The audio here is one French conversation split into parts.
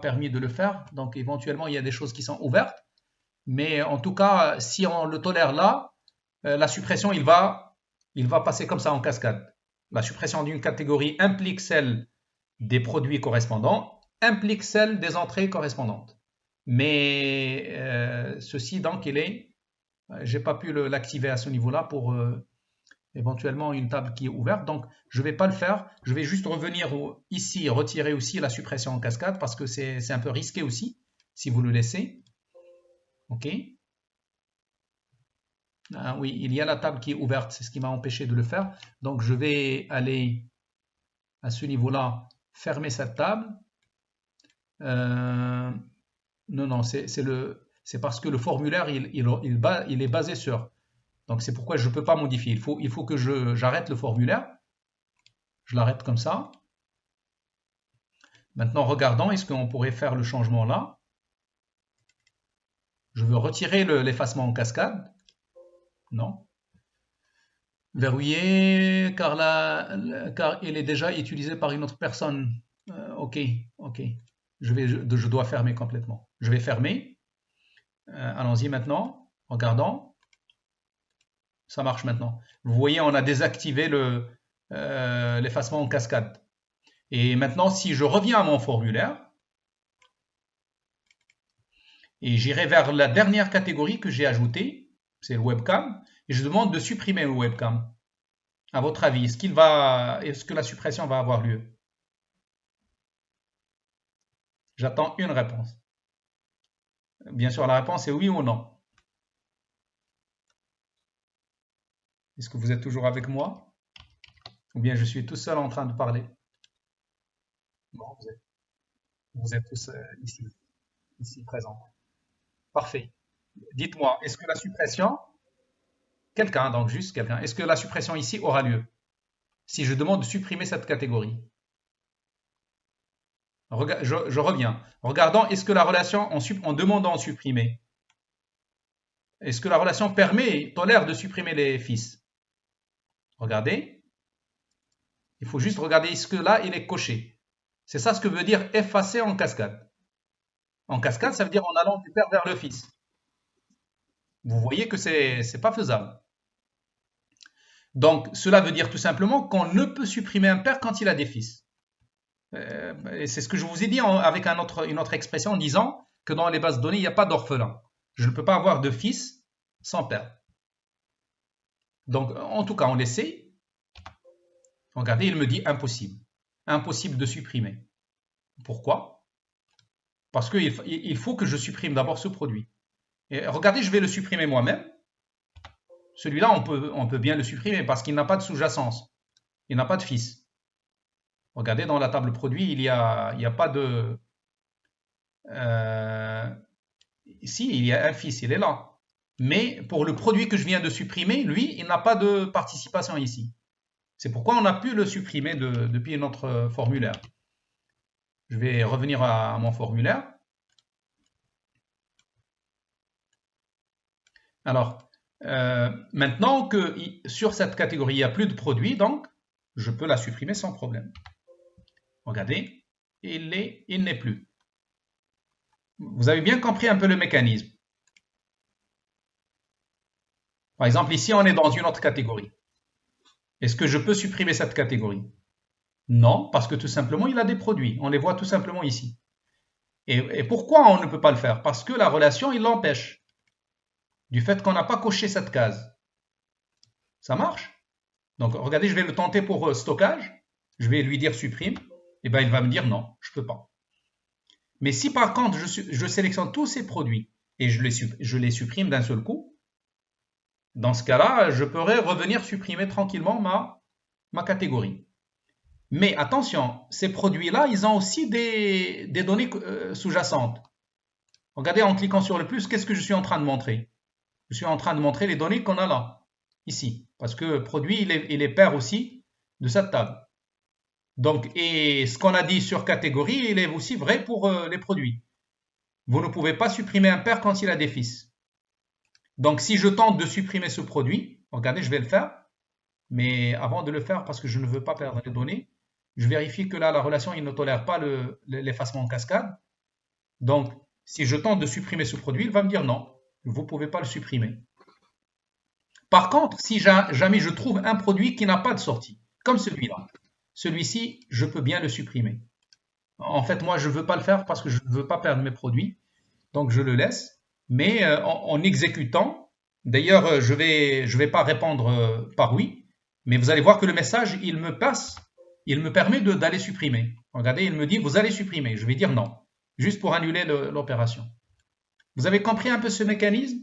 permis de le faire. Donc, éventuellement, il y a des choses qui sont ouvertes. Mais en tout cas, si on le tolère là, la suppression, il va passer comme ça en cascade. La suppression d'une catégorie implique celle des produits correspondants, implique celle des entrées correspondantes. Mais ceci, donc, j'ai pas pu l'activer à ce niveau-là pour éventuellement une table qui est ouverte. Donc, je ne vais pas le faire. Je vais juste revenir ici, retirer aussi la suppression en cascade parce que c'est un peu risqué aussi si vous le laissez. OK. Ah, oui, il y a la table qui est ouverte. C'est ce qui m'a empêché de le faire. Donc, je vais aller à ce niveau-là, fermer cette table. Euh, non, non, c'est parce que le formulaire, il est basé sur. Donc, c'est pourquoi je ne peux pas modifier. Il faut que j'arrête le formulaire. Je l'arrête comme ça. Maintenant, regardons, est-ce qu'on pourrait faire le changement là? Je veux retirer l'effacement en cascade. Non. Verrouiller, car il est déjà utilisé par une autre personne. OK, OK. Je dois fermer complètement. Je vais fermer. Allons-y maintenant. Regardons. Ça marche maintenant. Vous voyez, on a désactivé l'effacement en cascade. Et maintenant, si je reviens à mon formulaire, et j'irai vers la dernière catégorie que j'ai ajoutée, c'est le webcam, et je demande de supprimer le webcam. À votre avis, est-ce que la suppression va avoir lieu? J'attends une réponse. Bien sûr, la réponse est oui ou non. Est-ce que vous êtes toujours avec moi? Ou bien je suis tout seul en train de parler? Non, vous êtes tous ici présents. Parfait. Dites-moi, est-ce que la suppression, quelqu'un, donc juste quelqu'un, est-ce que la suppression ici aura lieu? Si je demande de supprimer cette catégorie. Je reviens. Regardons, est-ce que la relation, en demandant de supprimer, est-ce que la relation tolère de supprimer les fils? Regardez. Il faut juste regarder, est-ce que là, il est coché? C'est ça ce que veut dire effacer en cascade. En cascade, ça veut dire en allant du père vers le fils. Vous voyez que c'est pas faisable. Donc, cela veut dire tout simplement qu'on ne peut supprimer un père quand il a des fils. Et c'est ce que je vous ai dit avec une autre expression en disant que dans les bases de données, il n'y a pas d'orphelin. Je ne peux pas avoir de fils sans père. Donc, en tout cas, on l'essaie. Regardez, il me dit impossible. Impossible de supprimer. Pourquoi? Parce qu'il faut que je supprime d'abord ce produit. Et regardez, je vais le supprimer moi-même. Celui-là, on peut bien le supprimer parce qu'il n'a pas de sous-jacence. Il n'a pas de fils. Regardez, dans la table produit, il n'y a pas de... Ici, il y a un fils, il est là. Mais pour le produit que je viens de supprimer, lui, il n'a pas de participation ici. C'est pourquoi on a pu le supprimer depuis notre formulaire. Je vais revenir à mon formulaire. Alors, maintenant que sur cette catégorie, il n'y a plus de produits, donc je peux la supprimer sans problème. Regardez, il n'est plus. Vous avez bien compris un peu le mécanisme. Par exemple, ici, on est dans une autre catégorie. Est-ce que je peux supprimer cette catégorie? Non, parce que tout simplement, il a des produits. On les voit tout simplement ici. Et pourquoi on ne peut pas le faire? Parce que la relation, il l'empêche. Du fait qu'on n'a pas coché cette case. Ça marche? Donc, regardez, je vais le tenter pour stockage. Je vais lui dire supprime. Et bien, il va me dire non, je ne peux pas. Mais si par contre, je sélectionne tous ces produits et je les supprime d'un seul coup, dans ce cas-là, je pourrais revenir supprimer tranquillement ma catégorie. Mais attention, ces produits-là, ils ont aussi des données sous-jacentes. Regardez, en cliquant sur le plus, qu'est-ce que je suis en train de montrer? Je suis en train de montrer les données qu'on a là, ici. Parce que produit, il est pair aussi de cette table. Donc, et ce qu'on a dit sur catégorie, il est aussi vrai pour les produits. Vous ne pouvez pas supprimer un pair quand il a des fils. Donc, si je tente de supprimer ce produit, regardez, je vais le faire. Mais avant de le faire, parce que je ne veux pas perdre les données, je vérifie que là, la relation, il ne tolère pas l'effacement en cascade. Donc, si je tente de supprimer ce produit, il va me dire non, vous ne pouvez pas le supprimer. Par contre, si jamais je trouve un produit qui n'a pas de sortie, comme celui-là, celui-ci, je peux bien le supprimer. En fait, moi, je ne veux pas le faire parce que je ne veux pas perdre mes produits, donc je le laisse. Mais en exécutant, d'ailleurs, je vais pas répondre par oui, mais vous allez voir que le message, il me passe, il me permet d'aller supprimer. Regardez, il me dit, vous allez supprimer. Je vais dire non, juste pour annuler l'opération. Vous avez compris un peu ce mécanisme?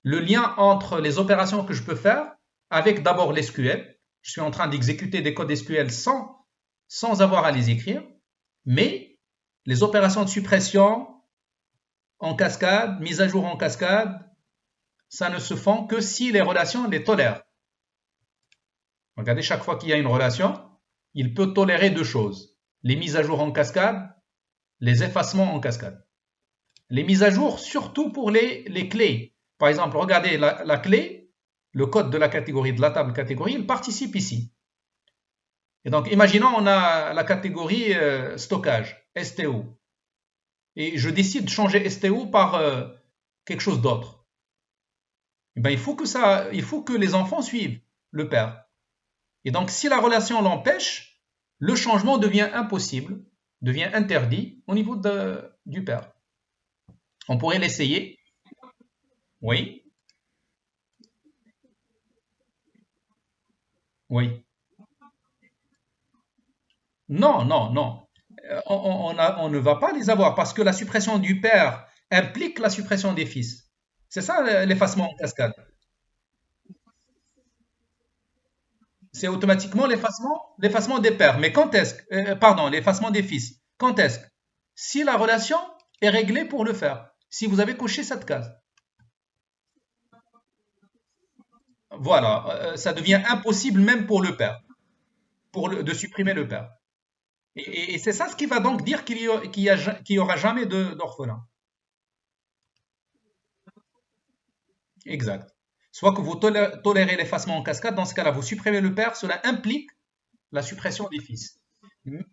Le lien entre les opérations que je peux faire avec d'abord l'SQL. Je suis en train d'exécuter des codes SQL sans avoir à les écrire, mais les opérations de suppression en cascade, mise à jour en cascade, ça ne se font que si les relations les tolèrent. Regardez, chaque fois qu'il y a une relation, il peut tolérer deux choses. Les mises à jour en cascade, les effacements en cascade. Les mises à jour, surtout pour les clés. Par exemple, regardez la clé, le code de la catégorie, de la table catégorie, il participe ici. Et donc, imaginons, on a la catégorie stockage, STO. Et je décide de changer STO par quelque chose d'autre. Eh ben, il faut que les enfants suivent le père. Et donc, si la relation l'empêche, le changement devient impossible, devient interdit au niveau du père. On pourrait l'essayer. Oui, oui. Non, non, non. On ne va pas les avoir parce que la suppression du père implique la suppression des fils. C'est ça l'effacement en cascade. C'est automatiquement l'effacement des pères. Mais quand est-ce pardon, l'effacement des fils. Quand est-ce si la relation est réglée pour le faire. Si vous avez coché cette case. Voilà, ça devient impossible même pour le père, de supprimer le père. Et c'est ça ce qui va donc dire qu'il y aura jamais d'orphelin. Exact. Soit que vous tolérez l'effacement en cascade, dans ce cas-là, vous supprimez le père, cela implique la suppression des fils.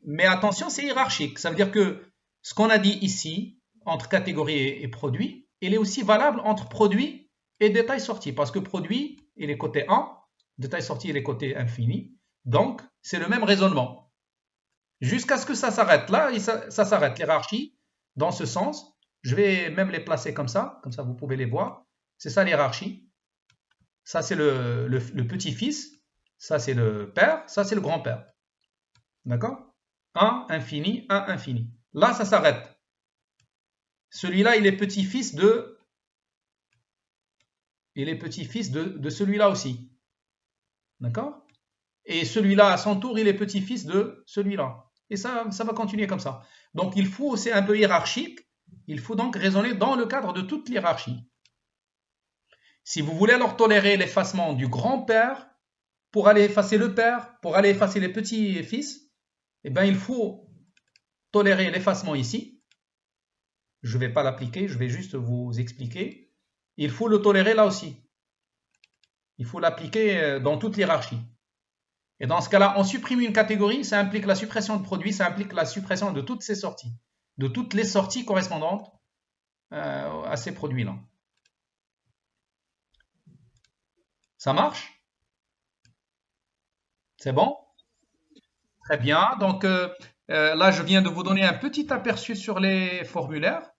Mais attention, c'est hiérarchique. Ça veut dire que ce qu'on a dit ici, entre catégorie et produit, il est aussi valable entre produit et détail sorti. Parce que produit, il est côté 1, détail sorti, il est côté infini. Donc, c'est le même raisonnement. Jusqu'à ce que ça s'arrête. Là, ça s'arrête. L'hierarchie, dans ce sens, je vais même les placer comme ça vous pouvez les voir. C'est ça l'hierarchie. Ça, c'est le petit-fils. Ça, c'est le père. Ça, c'est le grand-père. D'accord? 1, infini, 1, infini. Là, ça s'arrête. Celui-là, il est petit-fils de... Il est petit-fils de celui-là aussi. D'accord? Et celui-là, à son tour, il est petit-fils de celui-là. Et ça va continuer comme ça. Donc, c'est un peu hiérarchique. Il faut donc raisonner dans le cadre de toute l'hierarchie. Si vous voulez alors tolérer l'effacement du grand-père, pour aller effacer le père, pour aller effacer les petits-fils, eh bien, il faut tolérer l'effacement ici. Je ne vais pas l'appliquer, je vais juste vous expliquer. Il faut le tolérer là aussi. Il faut l'appliquer dans toute l'hierarchie. Et dans ce cas-là, on supprime une catégorie, ça implique la suppression de produits, ça implique la suppression de toutes ces sorties, de toutes les sorties correspondantes à ces produits-là. Ça marche? C'est bon? Très bien. Donc là, je viens de vous donner un petit aperçu sur les formulaires,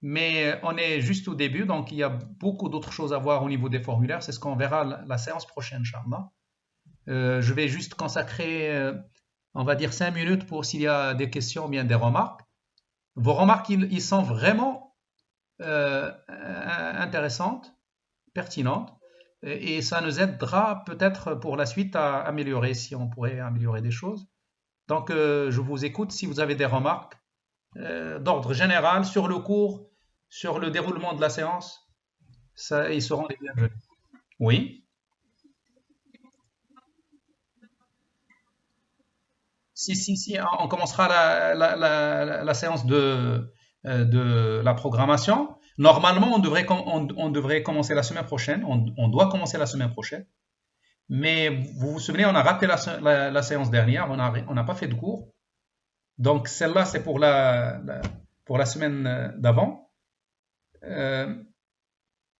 mais on est juste au début, donc il y a beaucoup d'autres choses à voir au niveau des formulaires. C'est ce qu'on verra la séance prochaine, Inch'Allah. Je vais juste consacrer, on va dire, 5 minutes pour s'il y a des questions ou bien des remarques. Vos remarques, ils sont vraiment intéressantes, pertinentes, et ça nous aidera peut-être pour la suite à améliorer, si on pourrait améliorer des choses. Donc, je vous écoute si vous avez des remarques d'ordre général sur le cours, sur le déroulement de la séance. Ça, ils seront les bienvenus. Oui. Si, on commencera la séance de la programmation. Normalement, on devrait commencer la semaine prochaine. On doit commencer la semaine prochaine. Mais vous vous souvenez, on a raté la séance dernière. On n'a pas fait de cours. Donc, celle-là, c'est pour pour la semaine d'avant. Euh,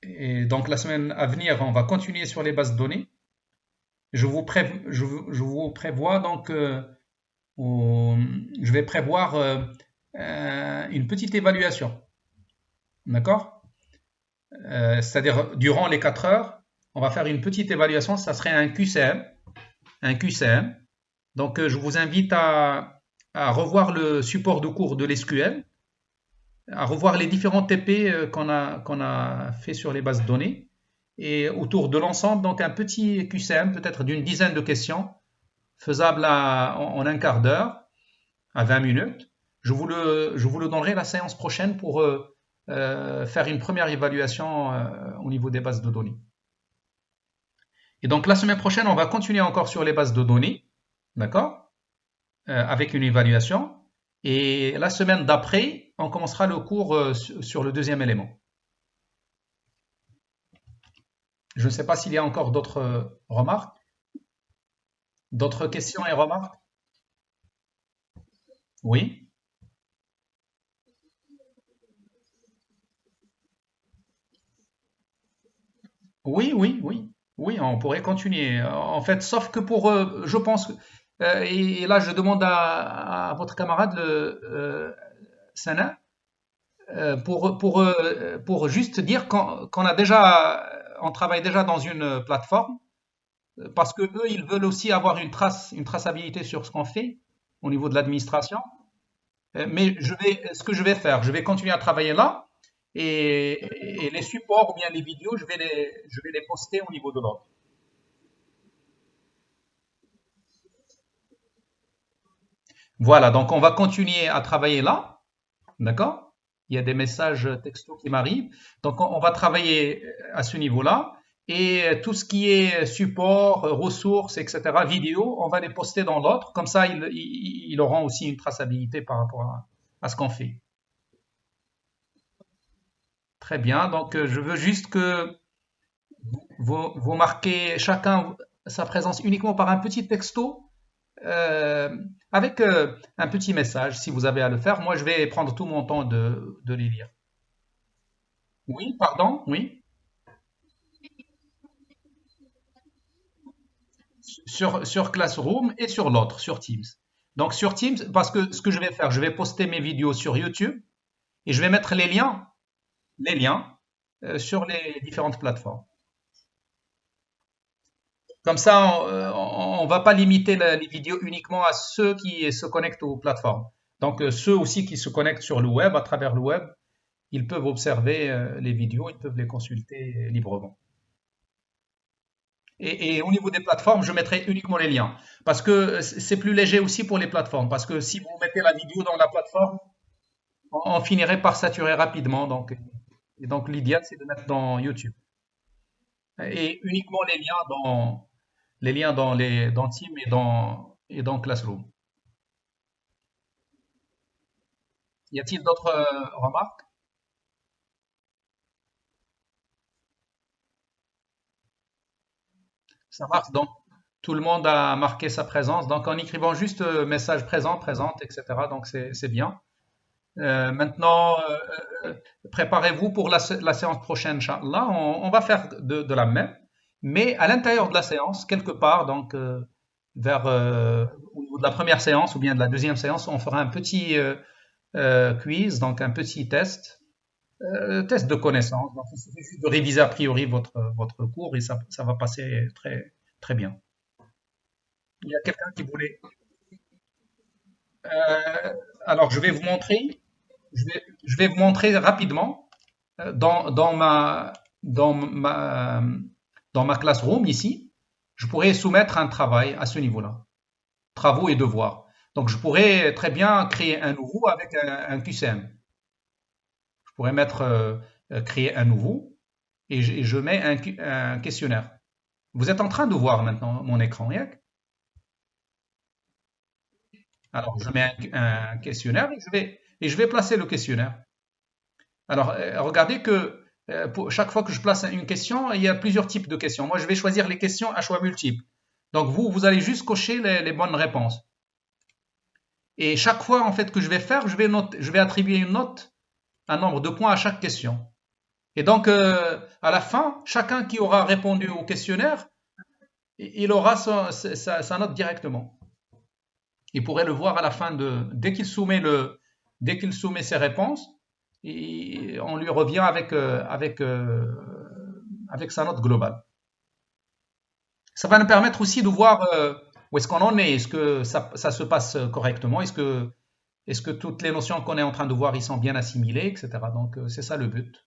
et donc la semaine à venir, on va continuer sur les bases de données. Je vous prévois donc, je vais prévoir une petite évaluation, d'accord? C'est-à-dire durant les 4 heures, on va faire une petite évaluation, ça serait un QCM, un QCM. Donc je vous invite à revoir le support de cours de l'SQL, à revoir les différents TP qu'on a fait sur les bases de données, et autour de l'ensemble, donc un petit QCM, peut-être d'une dizaine de questions, faisable en un quart d'heure, à 20 minutes. Je vous le donnerai la séance prochaine pour faire une première évaluation au niveau des bases de données. Et donc la semaine prochaine, on va continuer encore sur les bases de données, d'accord? Avec une évaluation. Et la semaine d'après, on commencera le cours sur le deuxième élément. Je ne sais pas s'il y a encore d'autres remarques, d'autres questions et remarques. Oui, oui. Oui, on pourrait continuer. En fait, sauf que pour, je pense, et là je demande à votre camarade, Sana, pour juste dire qu'on a déjà, on travaille déjà dans une plateforme, parce que eux, ils veulent aussi avoir une traçabilité sur ce qu'on fait au niveau de l'administration. Mais ce que je vais faire, je vais continuer à travailler là, et les supports ou bien les vidéos, je vais les poster au niveau de l'autre. Voilà, donc on va continuer à travailler là, d'accord? Il y a des messages textos qui m'arrivent. Donc on va travailler à ce niveau-là. Et tout ce qui est support, ressources, etc., vidéo, on va les poster dans l'autre. Comme ça, ils auront aussi une traçabilité par rapport à ce qu'on fait. Très bien. Donc je veux juste que vous marquez chacun sa présence uniquement par un petit texto euh, avec un petit message si vous avez à le faire. Moi, je vais prendre tout mon temps de les lire. Oui, pardon, oui. Sur Classroom et sur l'autre, sur Teams. Donc sur Teams, parce que ce que je vais faire, je vais poster mes vidéos sur YouTube et je vais mettre les liens sur les différentes plateformes. Comme ça, on ne va pas limiter les vidéos uniquement à ceux qui se connectent aux plateformes. Donc ceux aussi qui se connectent sur le web, à travers le web, ils peuvent observer les vidéos, ils peuvent les consulter librement. Et au niveau des plateformes, je mettrai uniquement les liens. Parce que c'est plus léger aussi pour les plateformes. Parce que si vous mettez la vidéo dans la plateforme, on finirait par saturer rapidement. Et donc l'idéal, c'est de mettre dans YouTube. Et uniquement les liens dans Team et dans Classroom. Y a-t-il d'autres remarques? Ça marche. Donc, tout le monde a marqué sa présence. Donc, en écrivant juste message présent, présente, etc. Donc, c'est bien. Maintenant, préparez-vous pour la séance prochaine, Inch'Allah. On va faire de la même, mais à l'intérieur de la séance, quelque part, donc vers au niveau de la première séance ou bien de la deuxième séance, on fera un petit quiz, donc un petit test de connaissance. Donc, il suffit juste de réviser a priori votre cours et ça va passer très bien. Il y a quelqu'un qui voulait. Euh, alors, je vais vous montrer rapidement dans dans ma, dans ma classroom ici. Je pourrais soumettre un travail à ce niveau-là, travaux et devoirs. Donc, je pourrais très bien créer un nouveau avec un QCM. Je pourrais mettre créer un nouveau et je mets un questionnaire. Vous êtes en train de voir maintenant mon écran, Yak. Alors, je mets un questionnaire et je vais placer le questionnaire. Alors, regardez que pour chaque fois que je place une question, il y a plusieurs types de questions. Moi, je vais choisir les questions à choix multiples. Donc, vous allez juste cocher les bonnes réponses. Et chaque fois en fait que je vais faire, je vais attribuer une note, un nombre de points à chaque question. Et donc à la fin, chacun qui aura répondu au questionnaire, il aura sa note directement. Il pourrait le voir à la fin dès qu'il soumet ses réponses, on lui revient avec sa note globale. Ça va nous permettre aussi de voir où est-ce qu'on en est. Est-ce que ça se passe correctement? Est-ce que toutes les notions qu'on est en train de voir, ils sont bien assimilées, etc. Donc, c'est ça le but.